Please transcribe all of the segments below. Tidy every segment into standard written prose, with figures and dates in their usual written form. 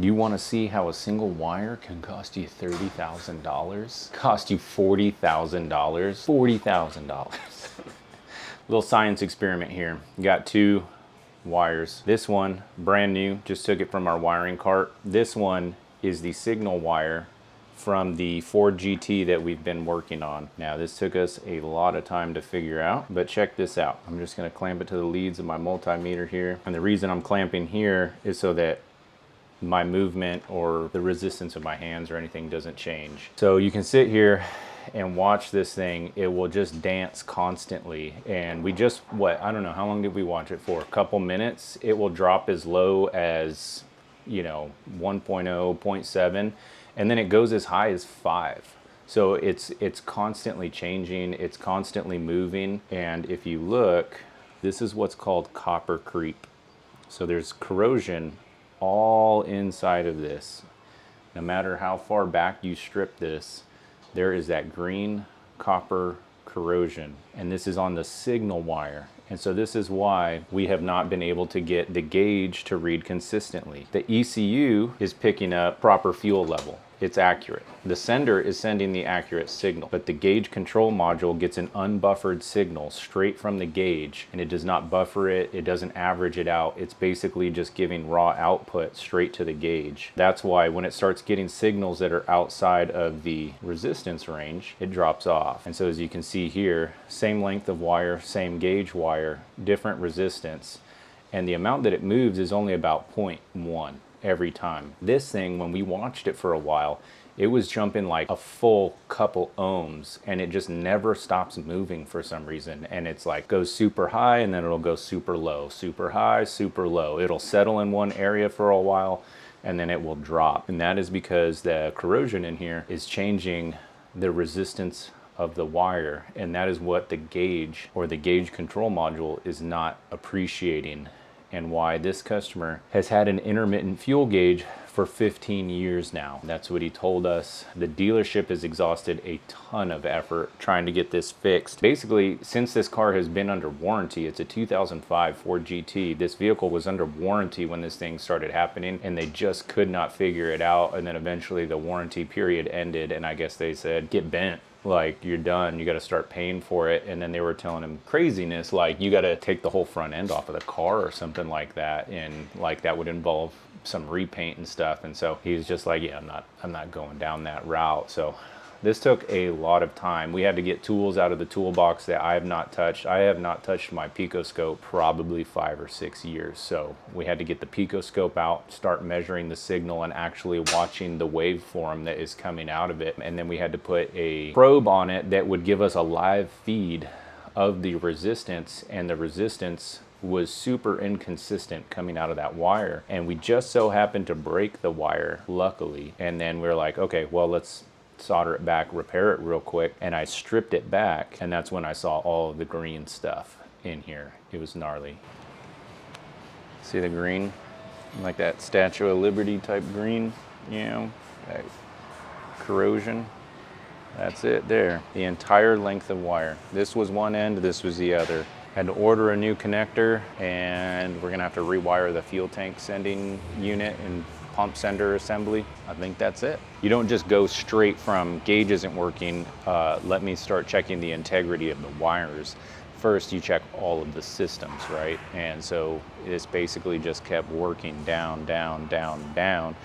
You want to see how a single wire can cost you $30,000? Cost you $40,000? $40,000. Little science experiment here. You got two wires. This one, brand new, just took it from our wiring cart. This one is the signal wire from the Ford GT that we've been working on. Now this took us a lot of time to figure out, but check this out. I'm just gonna clamp it to the leads of my multimeter here. And the reason I'm clamping here is so that my movement or the resistance of my hands or anything doesn't change. So you can sit here and watch this thing. It will just dance constantly. And we just, I don't know, how long did we watch it for? A couple minutes. It will drop as low as, 1.0, 0.7, and then it goes as high as 5. So it's constantly changing, it's constantly moving. And if you look, this is what's called copper creep. So there's corrosion all inside of this. No matter how far back you strip this, there is that green copper corrosion, and this is on the signal wire. And so this is why we have not been able to get the gauge to read consistently. The ECU is picking up proper fuel level. It's accurate. The sender is sending the accurate signal, but the gauge control module gets an unbuffered signal straight from the gauge, and it does not buffer it. It doesn't average it out. It's basically just giving raw output straight to the gauge. That's why when it starts getting signals that are outside of the resistance range, it drops off. And so as you can see here, same length of wire, same gauge wire, different resistance, and the amount that it moves is only about 0.1 every time. This thing, when we watched it for a while, it was jumping like a full couple ohms, and it just never stops moving for some reason. And it's like goes super high and then it'll go super low, super high, super low. It'll settle in one area for a while and then it will drop. And that is because the corrosion in here is changing the resistance of the wire, and that is what the gauge or the gauge control module is not appreciating, and why this customer has had an intermittent fuel gauge for 15 years now. That's what he told us. The dealership has exhausted a ton of effort trying to get this fixed. Basically, since this car has been under warranty, it's a 2005 Ford GT. This vehicle was under warranty when this thing started happening, and they just could not figure it out. And then eventually the warranty period ended, and I guess they said, get bent. Like, you're done, you got to start paying for it. And then they were telling him craziness, like you got to take the whole front end off of the car or something like that, and like that would involve some repaint and stuff. And so he was just like, yeah, I'm not going down that route. So this took a lot of time. We had to get tools out of the toolbox that I have not touched. I have not touched my Picoscope probably 5 or 6 years. So we had to get the Picoscope out, start measuring the signal and actually watching the waveform that is coming out of it. And then we had to put a probe on it that would give us a live feed of the resistance, and the resistance was super inconsistent coming out of that wire. And we just so happened to break the wire, luckily. And then we were like, okay, well, let's solder it back, repair it real quick. And I stripped it back, and that's when I saw all of the green stuff in here. It was gnarly. See the green? Like that Statue of Liberty type green, that corrosion. That's it there. The entire length of wire. This was one end, this was the other. Had to order a new connector, and we're gonna have to rewire the fuel tank sending unit and pump sender assembly. I think that's it. You don't just go straight from gauge isn't working, let me start checking the integrity of the wires. First, you check all of the systems, right? And so it's basically just kept working down, down, down, down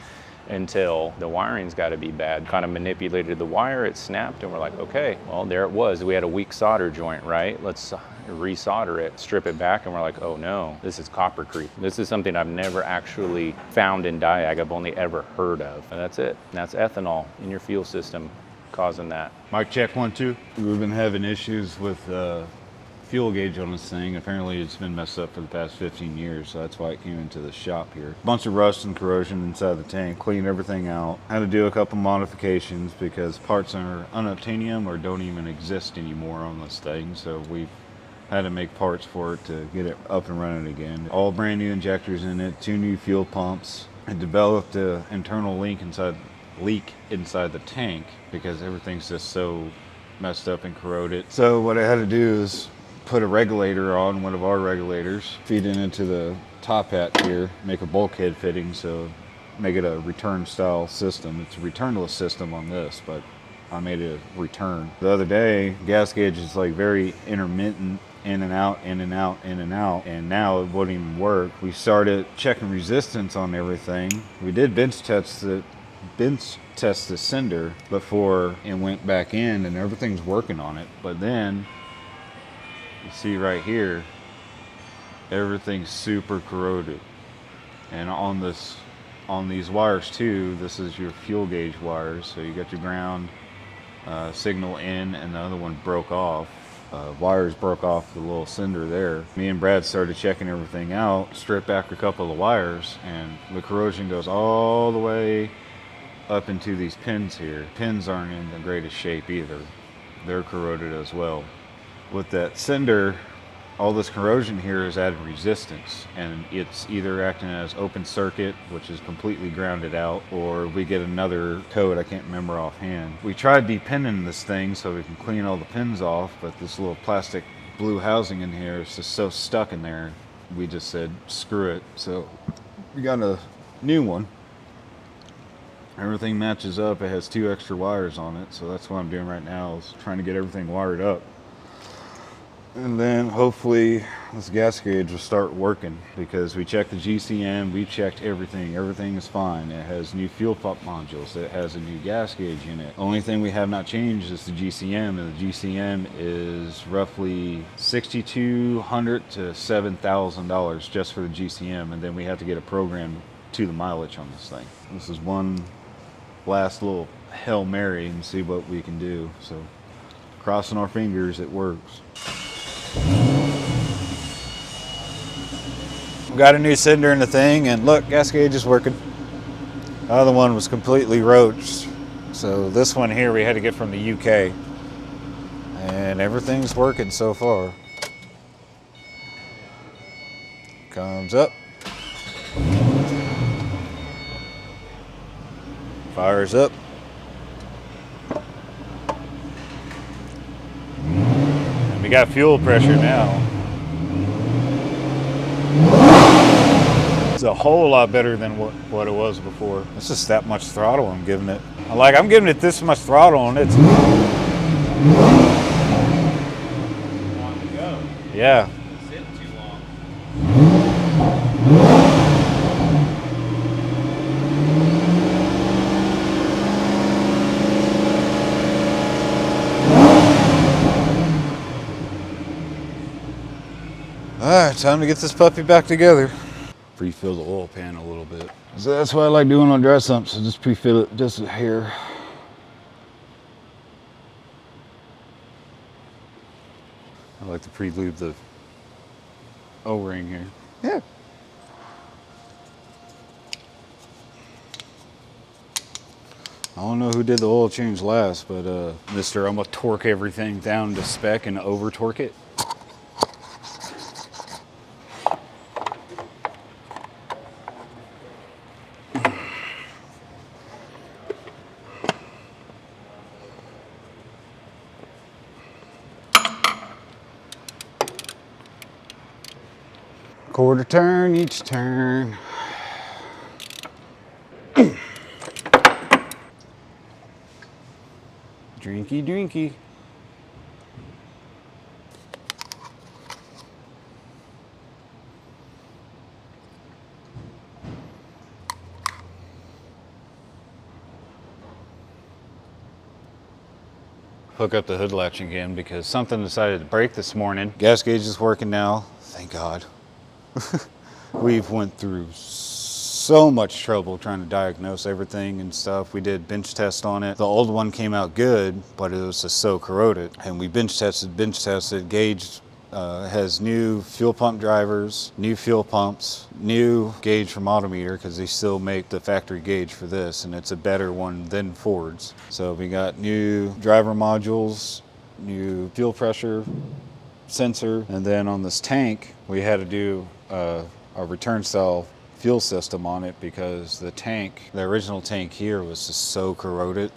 until the wiring's got to be bad. Kind of manipulated the wire, it snapped, and we're like, okay, well, there it was. We had a weak solder joint, right? Let's resolder it, strip it back, and we're like, oh no, this is copper creep. This is something I've never actually found in Diag. I've only ever heard of. And that's it. And that's ethanol in your fuel system causing that. Mic check 1, 2. We've been having issues with fuel gauge on this thing. Apparently it's been messed up for the past 15 years, so that's why it came into the shop here. Bunch of rust and corrosion inside the tank. Clean everything out. Had to do a couple modifications because parts are unobtainium or don't even exist anymore on this thing, so we've had to make parts for it to get it up and running again. All brand new injectors in it, 2 new fuel pumps. I developed an internal leak inside the tank because everything's just so messed up and corroded. So what I had to do is put a regulator on, one of our regulators, feed it into the top hat here, make a bulkhead fitting so make it a return style system. It's a returnless system on this, but I made it a return. The other day, gas gauge is like very intermittent, in and out, in and out, in and out, and now it wouldn't even work. We started checking resistance on everything. We did bench test the sender before it went back in, and everything's working on it. But then you see right here, everything's super corroded. And on these wires too, this is your fuel gauge wires. So you got your ground signal in, and the other one broke off. Wires broke off the little sender there. Me and Brad started checking everything out, stripped back a couple of wires, and the corrosion goes all the way up into these pins here. Pins aren't in the greatest shape either. They're corroded as well. With that sender, all this corrosion here is added resistance, and it's either acting as open circuit, which is completely grounded out, or we get another code I can't remember offhand. We tried depinning this thing so we can clean all the pins off, but this little plastic blue housing in here is just so stuck in there, we just said screw it. So we got a new one. Everything matches up. It has 2 extra wires on it, so that's what I'm doing right now, is trying to get everything wired up. And then hopefully this gas gauge will start working, because we checked the GCM, we checked everything. Everything is fine. It has new fuel pump modules. It has a new gas gauge in it. Only thing we have not changed is the GCM, and the GCM is roughly $6,200 to $7,000 just for the GCM, and then we have to get a program to the mileage on this thing. This is one last little Hail Mary and see what we can do. So crossing our fingers it works. Got a new sender in the thing, and look, gas gauge is working. The other one was completely roached, so this one here we had to get from the UK, and everything's working so far. Comes up, fires up. And we got fuel pressure now. It's a whole lot better than what it was before. It's just that much throttle I'm giving it. I'm giving it this much throttle, and it's On the go. yeah. Sitting too long. All right, time to get this puppy back together. Pre-fill the oil pan a little bit. So that's what I like doing on dry sumps. So just pre-fill it just here. I like to pre-lube the O-ring here. Yeah. I don't know who did the oil change last, but Mr. I'm gonna torque everything down to spec and over torque it. Quarter turn each turn. Drinky, drinky. Hook up the hood latch again because something decided to break this morning. Gas gauge is working now, thank God. We've went through so much trouble trying to diagnose everything and stuff. We did bench test on it. The old one came out good, but it was just so corroded. And we bench tested. Gauge has new fuel pump drivers, new fuel pumps, new gauge from Autometer, because they still make the factory gauge for this, and it's a better one than Ford's. So we got new driver modules, new fuel pressure sensor, and then on this tank we had to do a return style fuel system on it because the original tank here was just so corroded.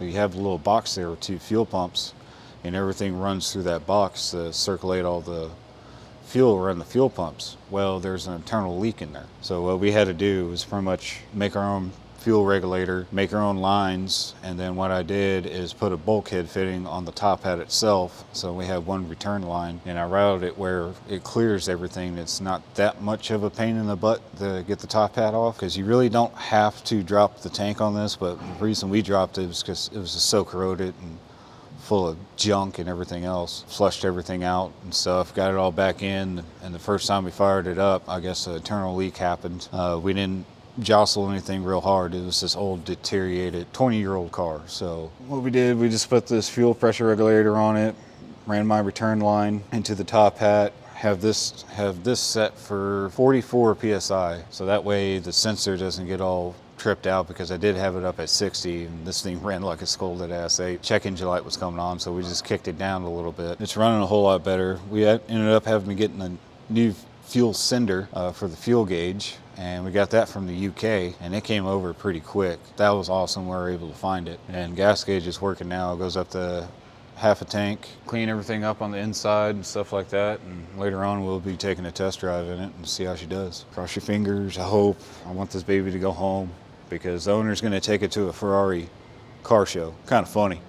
You have a little box there with 2 fuel pumps, and everything runs through that box to circulate all the fuel run the fuel pumps. Well, there's an internal leak in there. So what we had to do was pretty much make our own fuel regulator, make our own lines, and then what I did is put a bulkhead fitting on the top hat itself, so we have one return line, and I routed it where it clears everything. It's not that much of a pain in the butt to get the top hat off, because you really don't have to drop the tank on this, but the reason we dropped it was because it was just so corroded and full of junk and everything else. Flushed everything out and stuff, got it all back in, and the first time we fired it up, I guess an internal leak happened. We didn't jostle anything real hard. It was this old deteriorated 20-year-old car. So what we did, we just put this fuel pressure regulator on it, ran my return line into the top hat, have this set for 44 psi, so that way the sensor doesn't get all tripped out, because I did have it up at 60 and this thing ran like a scolded ass 8. Check engine light was coming on, so we just kicked it down a little bit. It's running a whole lot better. We ended up having to get a new fuel sender for the fuel gauge, and we got that from the UK, and it came over pretty quick. That was awesome. We were able to find it. And gas gauge is working now. It goes up to half a tank, clean everything up on the inside and stuff like that, and later on we'll be taking a test drive in it and see how she does. Cross your fingers. I hope. I want this baby to go home, because the owner's going to take it to a Ferrari car show. Kind of funny.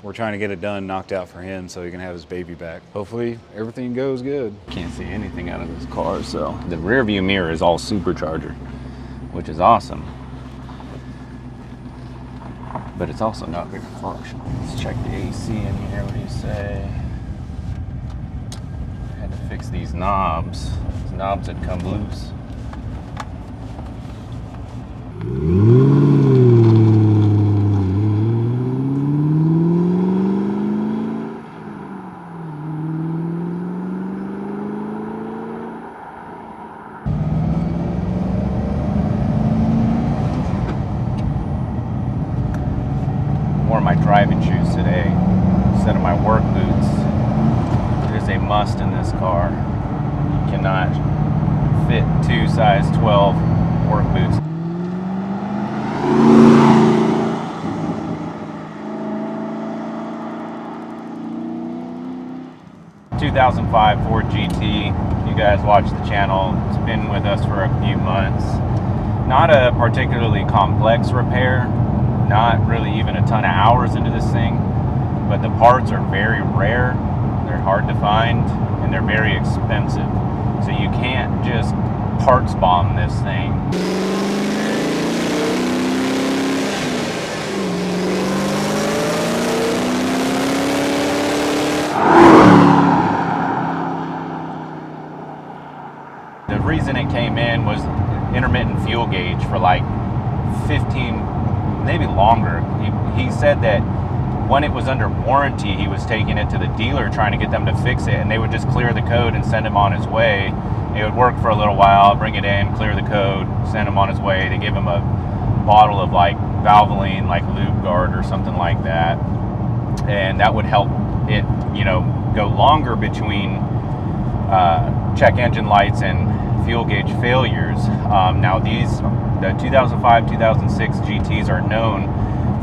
We're trying to get it done, knocked out for him, so he can have his baby back. Hopefully everything goes good. Can't see anything out of this car, so the rear view mirror is all supercharger, which is awesome. But it's also not very functional. Let's check the AC in here. What do you say? I had to fix these knobs. These knobs had come loose. Wore my driving shoes today instead of my work boots. It is a must in this car. You cannot fit 2 size 12 work boots. ...2005 Ford GT. You guys watch the channel. It's been with us for a few months. Not a particularly complex repair. Not really even a ton of hours into this thing. But the parts are very rare. They're hard to find. And they're very expensive. So you can't just parts bomb this thing. The reason it came in was intermittent fuel gauge for like 15, maybe longer. He said that when it was under warranty, he was taking it to the dealer trying to get them to fix it, and they would just clear the code and send him on his way. It would work for a little while, bring it in, clear the code, send him on his way. They give him a bottle of like Valvoline, like Lube Guard or something like that, and that would help it, go longer between check engine lights and fuel gauge failures. Now the 2005, 2006 GTs are known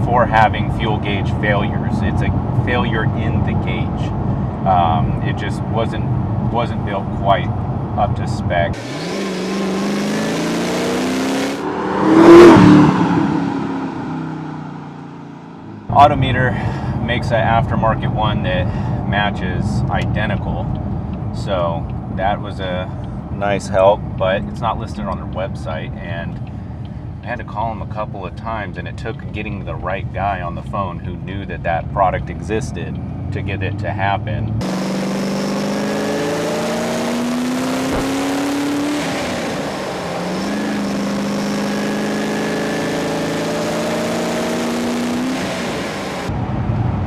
for having fuel gauge failures. It's a failure in the gauge. It just wasn't built quite up to spec. Autometer makes an aftermarket one that matches identical, so that was a nice help, but it's not listed on their website, and I had to call them a couple of times, and it took getting the right guy on the phone who knew that product existed to get it to happen.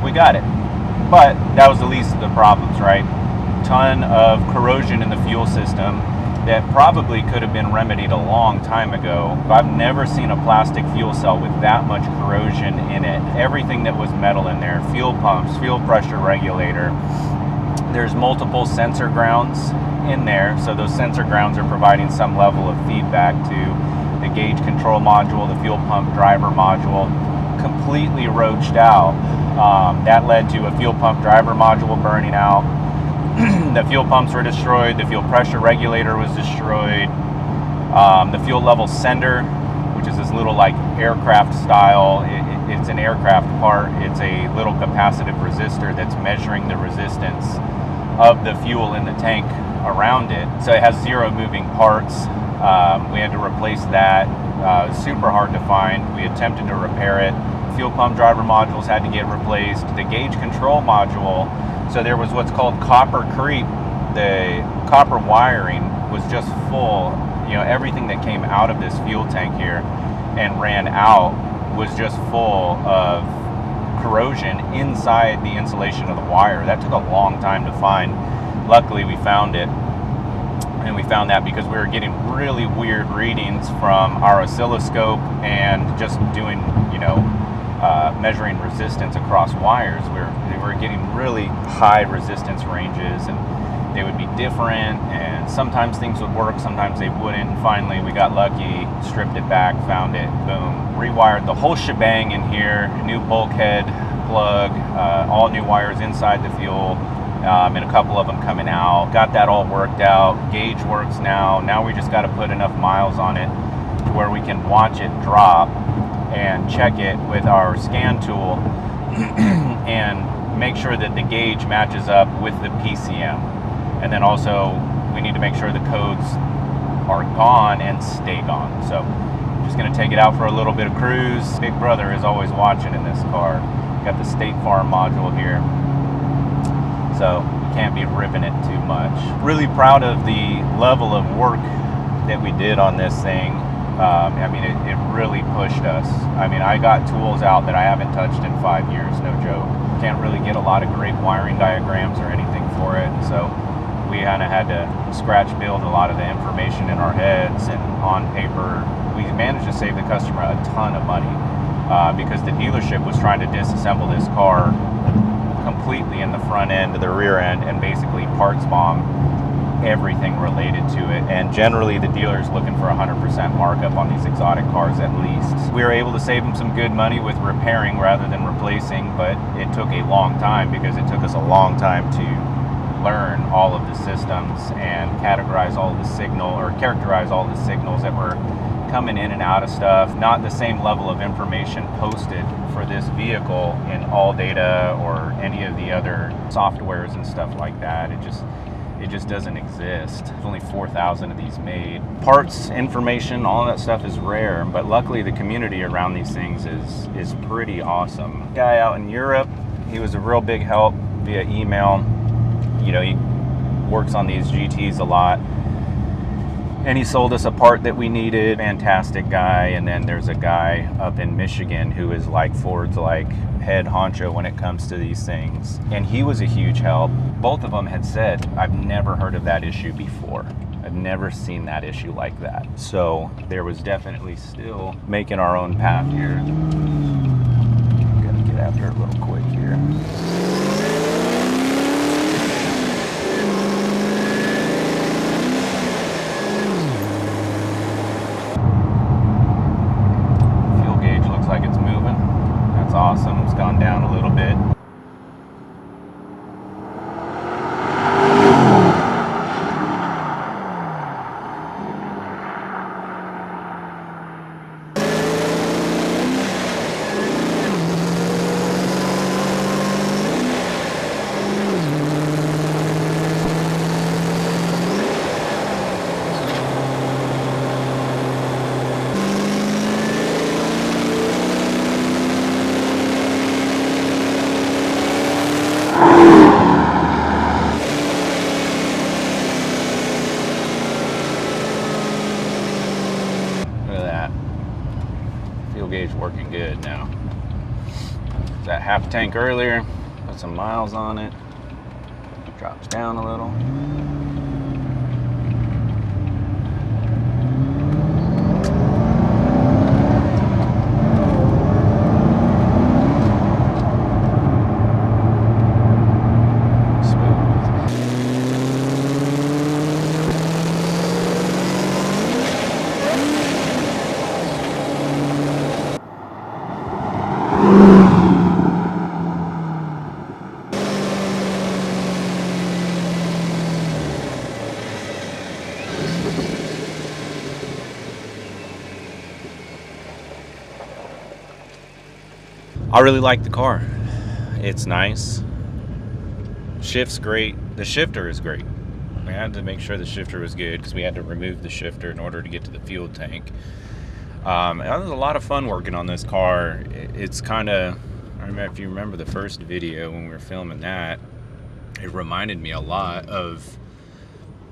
We got it, but that was the least of the problems, right? Ton of corrosion in the fuel system that probably could have been remedied a long time ago. I've never seen a plastic fuel cell with that much corrosion in it. Everything that was metal in there, fuel pumps, fuel pressure regulator. There's multiple sensor grounds in there, so those sensor grounds are providing some level of feedback to the gauge control module, the fuel pump driver module. Completely roached out. That led to a fuel pump driver module burning out. The fuel pumps were destroyed. The fuel pressure regulator was destroyed. The fuel level sender, which is this little like aircraft style, it's an aircraft part. It's a little capacitive resistor that's measuring the resistance of the fuel in the tank around it. So it has 0 moving parts. We had to replace that. Super hard to find. We attempted to repair it. Fuel pump driver modules had to get replaced. The gauge control module, so there was what's called copper creep. The copper wiring was just full. You know, everything that came out of this fuel tank here and ran out was just full of corrosion inside the insulation of the wire. That took a long time to find. Luckily, we found it. And we found that because we were getting really weird readings from our oscilloscope and just doing, you know, measuring resistance across wires. We were getting really high resistance ranges, and they would be different, and sometimes things would work, sometimes they wouldn't. And finally, we got lucky, stripped it back, found it, boom. Rewired the whole shebang in here, new bulkhead plug, all new wires inside the fuel, and a couple of them coming out. Got that all worked out. Gauge works now. Now we just got to put enough miles on it to where we can watch it drop and check it with our scan tool and make sure that the gauge matches up with the PCM. And then also we need to make sure the codes are gone and stay gone. So just going to take it out for a little bit of cruise. Big brother is always watching in this car. Got the State Farm module here, so we can't be ripping it too much. Really proud of the level of work that we did on this thing. I mean, it really pushed us. I mean, I got tools out that I haven't touched in 5 years, no joke. Can't really get a lot of great wiring diagrams or anything for it, so we kind of had to scratch build a lot of the information in our heads and on paper. We managed to save the customer a ton of money because the dealership was trying to disassemble this car completely in the front end to the rear end and basically parts bomb everything related to it. And generally the dealer's looking for 100% markup on these exotic cars at least. We were able to save them some good money with repairing rather than replacing, but it took a long time because it took us a long time to learn all of the systems and categorize all of the signal, or characterize all the signals that were coming in and out of stuff. Not the same level of information posted for this vehicle in ALLDATA or any of the other softwares and stuff like that. It just doesn't exist. There's only 4,000 of these made. Parts, information, all of that stuff is rare, but luckily the community around these things is pretty awesome. Guy out in Europe, he was a real big help via email. You know, he works on these GTs a lot, and he sold us a part that we needed. Fantastic guy. And then there's a guy up in Michigan who is like Ford's like head honcho when it comes to these things, and he was a huge help. Both of them had said, I've never heard of that issue before. I've never seen that issue like that. So there was definitely still making our own path here. Gotta get after it a little quick here. Like it's moving. That's awesome. It's gone down a little bit. Gauge working good now. That half tank earlier, put some miles on it, drops down a little. I really like the car. It's nice. Shift's great. The shifter is great. We had to make sure the shifter was good because we had to remove the shifter in order to get to the fuel tank. And it was a lot of fun working on this car. It's kind of, I don't know if you remember the first video when we were filming that, it reminded me a lot of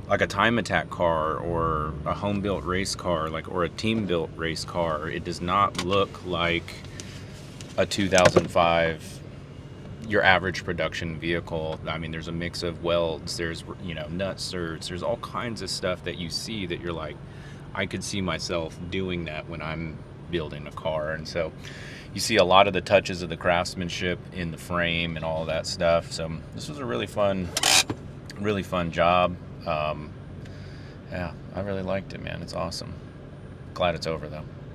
like a time attack car or a home built race car, like, or a team built race car. It does not look like a 2005 your average production vehicle. I mean, there's a mix of welds, there's, you know, nut certs, there's all kinds of stuff that you see that you're like, I could see myself doing that when I'm building a car. And so you see a lot of the touches of the craftsmanship in the frame and all of that stuff. So this was a really fun job. Yeah, I really liked it, man. It's awesome. Glad it's over though.